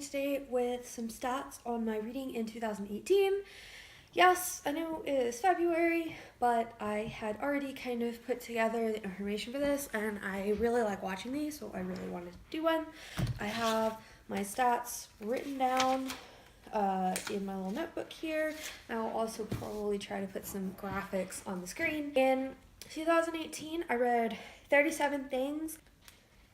today with some stats on my reading in 2018. Yes, I know it is February, but I had already kind of put together the information for this, and I really like watching these, so I really wanted to do one. I have my stats written down in my little notebook here. I will also probably try to put some graphics on the screen. In 2018, I read 37 things.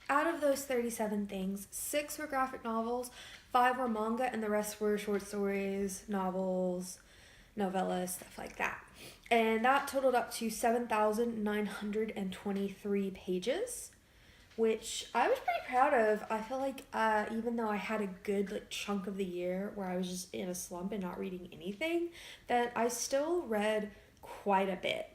Out of those 37 things, 6 were graphic novels, 5 were manga, and the rest were short stories, novels, novellas, stuff like that. And that totaled up to 7,923 pages, which I was pretty proud of. I feel like even though I had a good chunk of the year where I was just in a slump and not reading anything, that I still read quite a bit.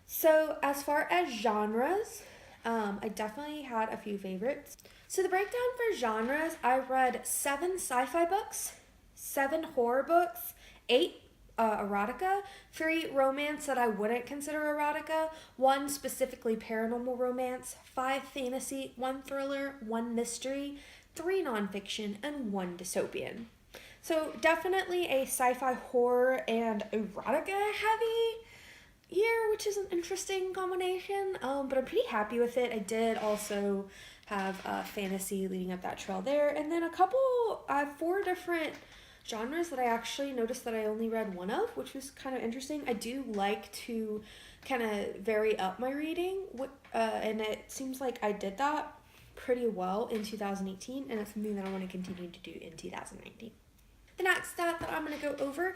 So as far as genres, I definitely had a few favorites. So the breakdown for genres, I read 7 sci-fi books, 7 horror books, 8 erotica, 3 romance that I wouldn't consider erotica, 1 specifically paranormal romance, 5 fantasy, 1 thriller, 1 mystery, 3 nonfiction, and 1 dystopian. So definitely a sci-fi, horror, and erotica heavy year, which is an interesting combination, but I'm pretty happy with it. I did also have fantasy leading up that trail there, and then I have 4 different genres that I actually noticed that I only read 1 of, which was kind of interesting. I do like to kind of vary up my reading, and it seems like I did that pretty well in 2018, and it's something that I want to continue to do in 2019. The next stat that I'm going to go over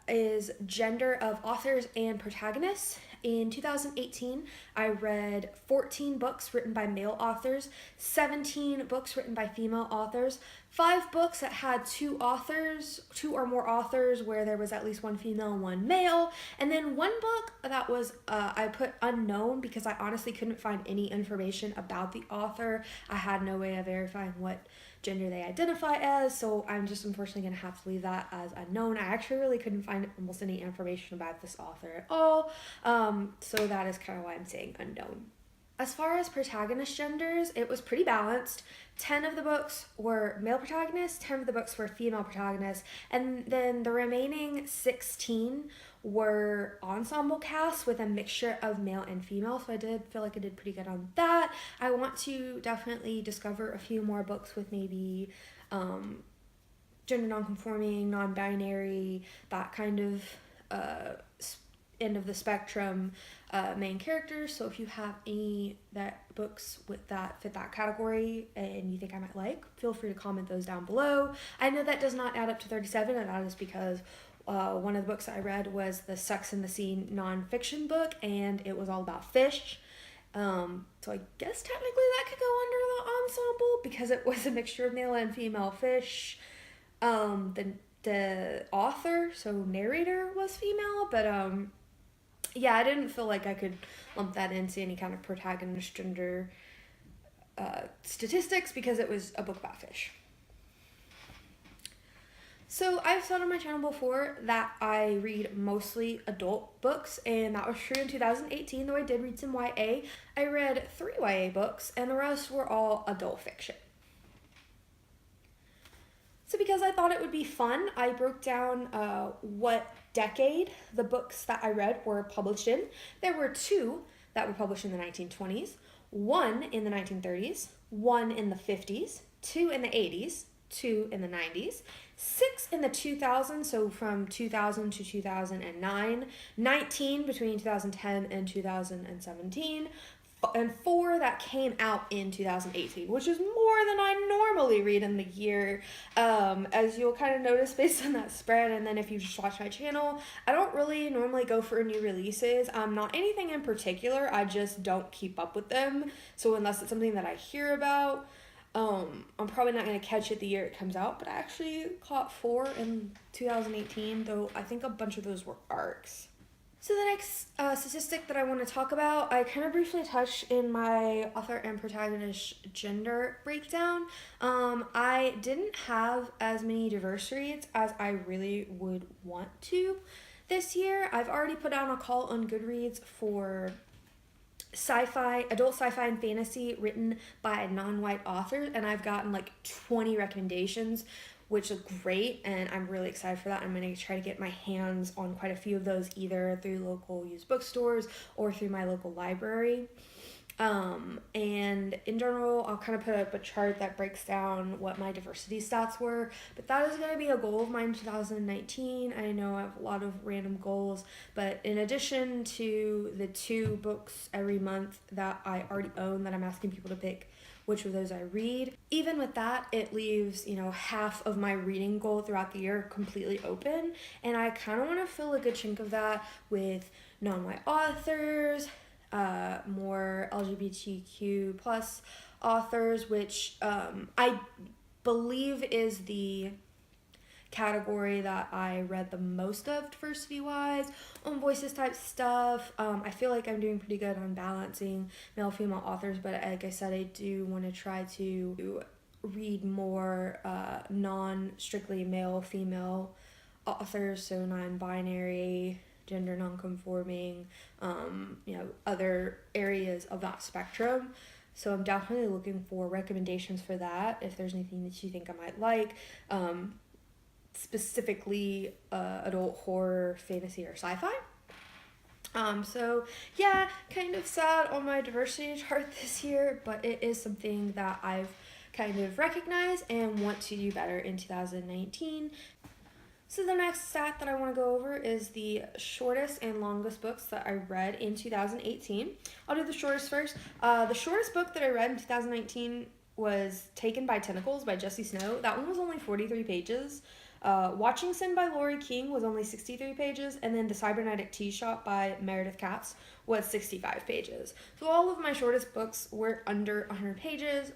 is gender of authors and protagonists. In 2018, I read 14 books written by male authors, 17 books written by female authors, 5 books that had 2 or more authors where there was at least 1 female and 1 male, and then 1 book that was, I put unknown because I honestly couldn't find any information about the author. I had no way of verifying what gender they identify as, so I'm just unfortunately going to have to leave that as unknown. I actually really couldn't find almost any information about this author at all, so that is kind of why I'm saying unknown. As far as protagonist genders, it was pretty balanced. 10 of the books were male protagonists, 10 of the books were female protagonists, and then the remaining 16 were ensemble casts with a mixture of male and female, so I did feel like I did pretty good on that. I want to definitely discover a few more books with maybe gender nonconforming, non-binary, that kind of end of the spectrum main characters. So if you have any books with that fit that category and you think I might like, feel free to comment those down below. I know that does not add up to 37, and that is because one of the books that I read was the Sex and the Sea nonfiction book, and it was all about fish. So I guess technically that could go under the ensemble because it was a mixture of male and female fish. The author, so narrator, was female, but yeah, I didn't feel like I could lump that into any kind of protagonist gender statistics because it was a book about fish. So I've said on my channel before that I read mostly adult books, and that was true in 2018, though I did read some YA. I read 3 YA books, and the rest were all adult fiction. So because I thought it would be fun, I broke down what decade the books that I read were published in. There were 2 that were published in the 1920s, 1 in the 1930s, 1 in the 50s, 2 in the 80s, 2 in the 90s, 6 in the 2000s, so from 2000 to 2009, 19 between 2010 and 2017, and 4 that came out in 2018, which is more than I normally read in the year, as you'll kind of notice based on that spread. And then if you just watch my channel, I don't really normally go for new releases, not anything in particular, I just don't keep up with them, so unless it's something that I hear about, I'm probably not going to catch it the year it comes out, but I actually caught 4 in 2018, though I think a bunch of those were arcs. So the next statistic that I want to talk about, I kind of briefly touched in my author and protagonist gender breakdown. I didn't have as many diverse reads as I really would want to this year. I've already put out a call on Goodreads for adult sci-fi and fantasy written by non-white authors, and I've gotten like 20 recommendations, which is great, and I'm really excited for that. I'm going to try to get my hands on quite a few of those, either through local used bookstores or through my local library. And in general, I'll kind of put up a chart that breaks down what my diversity stats were, but that is going to be a goal of mine in 2019. I know I have a lot of random goals, but in addition to the 2 books every month that I already own that I'm asking people to pick which of those I read, even with that, it leaves, half of my reading goal throughout the year completely open, and I kind of want to fill a good chunk of that with non-white authors, more LGBTQ plus authors, which I believe is the category that I read the most of diversity-wise, on voices type stuff. I feel like I'm doing pretty good on balancing male-female authors, but like I said, I do want to try to read more non-strictly male-female authors, so non-binary, gender non-conforming, other areas of that spectrum. So I'm definitely looking for recommendations for that, if there's anything that you think I might like, specifically adult horror, fantasy, or sci-fi. So yeah, kind of sad on my diversity chart this year, but it is something that I've kind of recognized and want to do better in 2019. So the next stat that I want to go over is the shortest and longest books that I read in 2018. I'll do the shortest first. The shortest book that I read in 2019 was Taken by Tentacles by Jessie Snow. That one was only 43 pages. Watching Sin by Laurie King was only 63 pages, and then The Cybernetic Tea Shop by Meredith Katz was 65 pages. So all of my shortest books were under 100 pages.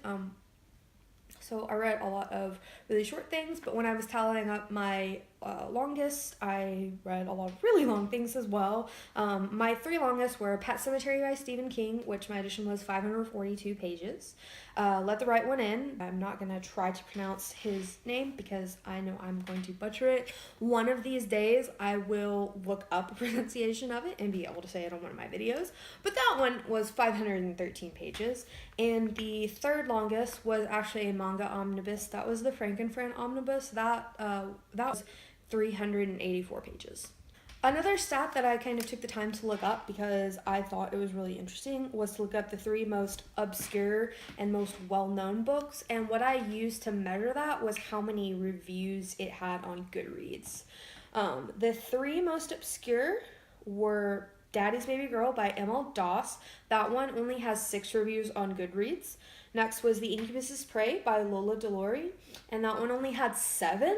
So I read a lot of really short things, but when I was tallying up my longest, I read a lot of really long things as well. My 3 longest were Pet Sematary by Stephen King, which my edition was 542 pages. Let the Right One In. I'm not going to try to pronounce his name because I know I'm going to butcher it. One of these days, I will look up a pronunciation of it and be able to say it on one of my videos. But that one was 513 pages. And the 3rd longest was actually a manga omnibus. That was the Frankenfran omnibus. That was 384 pages. Another stat that I kind of took the time to look up because I thought it was really interesting was to look up the 3 most obscure and most well-known books, and what I used to measure that was how many reviews it had on Goodreads. The 3 most obscure were Daddy's Baby Girl by M.L. Doss. That one only has 6 reviews on Goodreads. Next was The Incubus's Prey by Lola Delory, and that one only had 7.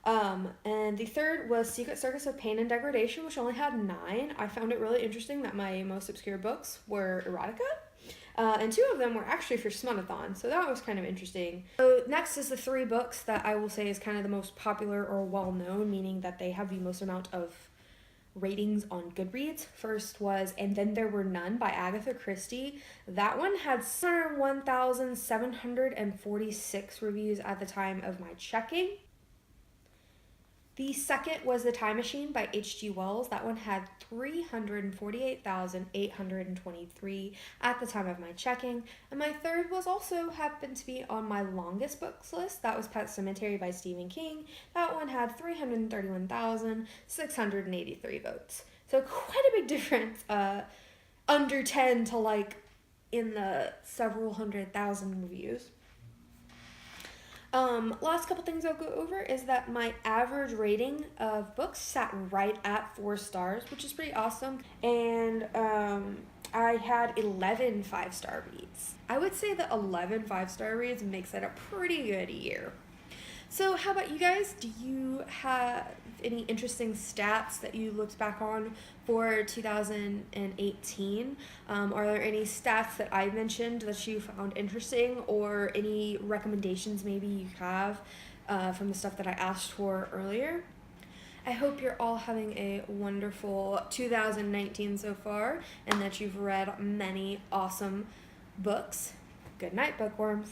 And the 3rd was Secret Circus of Pain and Degradation, which only had 9. I found it really interesting that my most obscure books were erotica, and 2 of them were actually for Smunathon, so that was kind of interesting. So next is the 3 books that I will say is kind of the most popular or well-known, meaning that they have the most amount of ratings on Goodreads. First was And Then There Were None by Agatha Christie. That one had 1,746 reviews at the time of my checking. The 2nd was The Time Machine by H.G. Wells. That one had 348,823 at the time of my checking. And my 3rd was also happened to be on my longest books list. That was Pet Sematary by Stephen King. That one had 331,683 votes. So quite a big difference. Under 10 to like in the several 100,000 reviews. Last couple things I'll go over is that my average rating of books sat right at 4 stars, which is pretty awesome. And I had 11 5-star reads. I would say that 11 5-star reads makes it a pretty good year. So how about you guys? Do you have any interesting stats that you looked back on for 2018? Are there any stats that I mentioned that you found interesting, or any recommendations maybe you have from the stuff that I asked for earlier? I hope you're all having a wonderful 2019 so far, and that you've read many awesome books. Good night, bookworms.